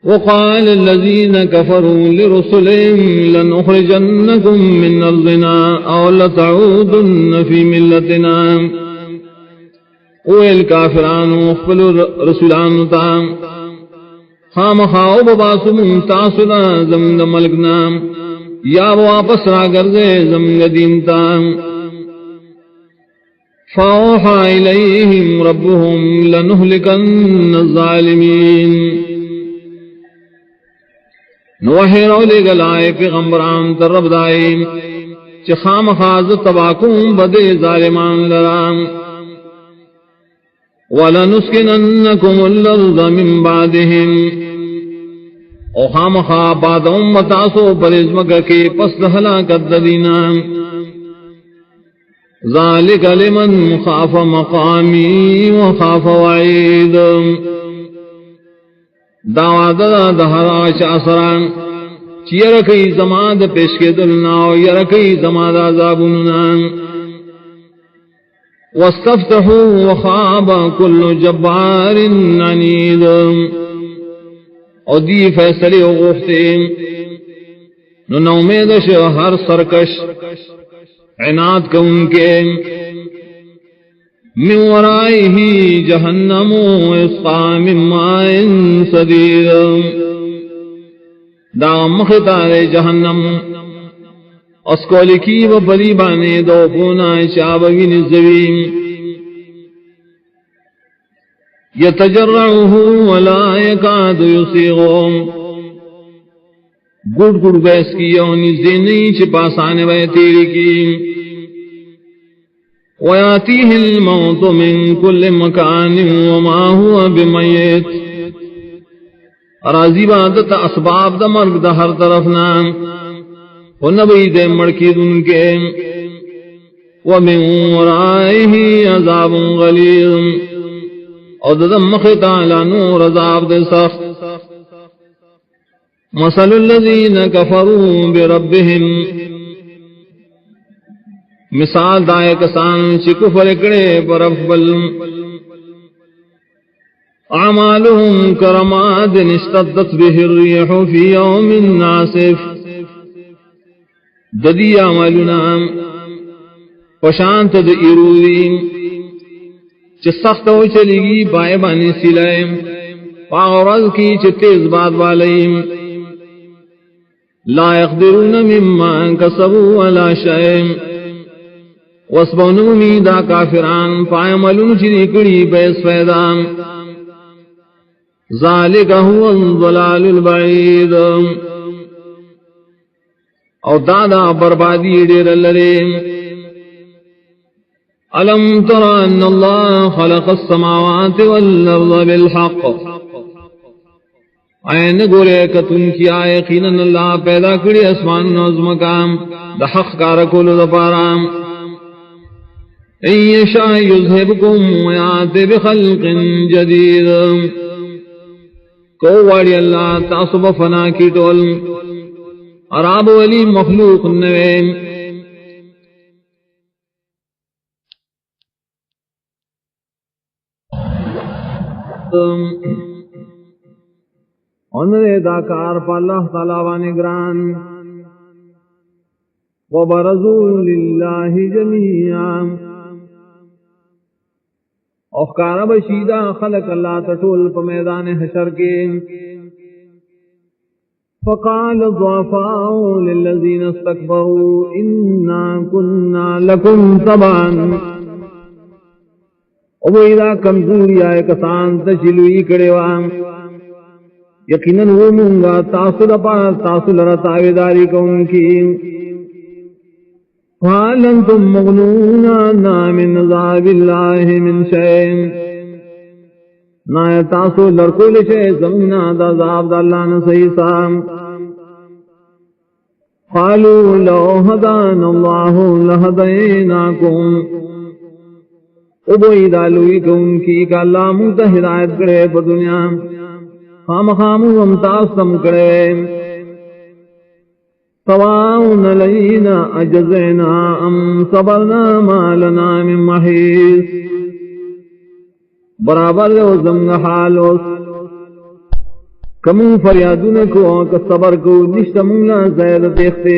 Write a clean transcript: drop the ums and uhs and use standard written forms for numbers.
وقال الذين كفروا لرسلهم لنخرجنكم من أرضنا أو لتعودن في ملتنا ويل كافران وخفلوا رسولان تام خام خاوب باسم تاسنا زمن ملکنا یا واپس را گردے زمن دین تام فاوحى إليهم ربهم لنهلكن الظالمين نوحی رو لے گلائے پیغمبران تر رب دائیم چی خام خاز تباکون بدے ظالمان لرام وَلَنُسْكِنَنَّكُمُ الْأَرْضَ مِنْ بَعْدِهِمْ او خام خواب بعد امتاسو پر ازمکہ کے پس ہلاکت دینا ذالک لمن خاف مقامی وخاف وعید دعوات دہراش اثران چیرکی زماد پیش کے دلنا یرکی زماد عذابنا واستفتحوا وخاب كل جبار عنید اور دی فیصلے غفتے نو امیدش ہر سرکش عناد کو ان کے من ورائه جہنم واسقا من ماء صدید دا مختار جہنم اسکولکی و بلی بانے دو پونا شابوی نزویم یتجرعه ولا یکاد یسیغم گڑ گڑ بیس کی یونی زینی چپاسانے بے تیری کی وَيَأْتِيهِ الْمَوْتُ مِنْ كُلِّ مَكَانٍ وَمَا هُوَ بِمَيِّتٍ راضی بادت اسباب دا مرگ دا ہر طرف نام و نبی دے مڑکی دن کے وَمِنْ وَرَائِهِ عَذَابٌ غَلِيظٌ اور دا مختا لانور عذاب دے سخت مَثَلُ الَّذِينَ كَفَرُوا بِرَبِّهِمْ مثال دائے کسان چی کفر اکڑے پر افبل اعمالهم کرماد اشتدت به الریح فی یوم ناسف ددی عملنا پشانت دئیروی چی سخت ہو چلی گی بائے بانی سلائم پاغرز کی چی تیز باد والیم لا يقدرون مما کسبوا ولا شئیم وَاسْبَوْنُمِ دا کافران فَعَمَلُونَ چِرِکڑی بیس فیدام ذَلِكَ هُوَ الضَّلَالُ الْبَعِيدُ او دادا بربادی دیر لریم أَلَمْ تَرَ أَنَّ اللَّهَ خَلَقَ السَّمَاوَاتِ وَالْأَرْضَ بِالْحَقِّ این گورے کتن کیا یقیناً اللہ پیدا کری اسمان نظمکام دا حق کارکولو دا پارام ان یشاء یذہبکم ویات بخلق جدید کو واڑی اللہ تعصب فنا کی ٹول عراب ولی مخلوق نویم انرے داکار پا اللہ تعالی وانگران وبرزوا للہ جمیعا اخکار بشیدہ خلق اللہ تطول پا میدان حشر کے فقال الضعفاء للذین استکبروا انا کننا لکم طبعا ابو اذا کمزوری آئے کسان تشلوئی کڑے وام یقیناً وہ مونگا تاثر پار تاثر رتاویداری کو ان کی قال انتم مغنون عنا من عذاب اللہ من شئین نا تاسو لرکول شئ زمنا دا عذاب دا اللہ نصیح سام قالوا لو ہدان اللہ لہدیناکم ابوئی دالوئی کہ ان کی کہ اللہ منتا ہدایت کرے پر دنیا خام خامو امتاستم کرے سواء علینا اجزینا ام صبرنا ما لنا من محیص برابر دے زمگ حال کمون فریادون کو کہ صبر کو نشت منگلا زید دیکھتے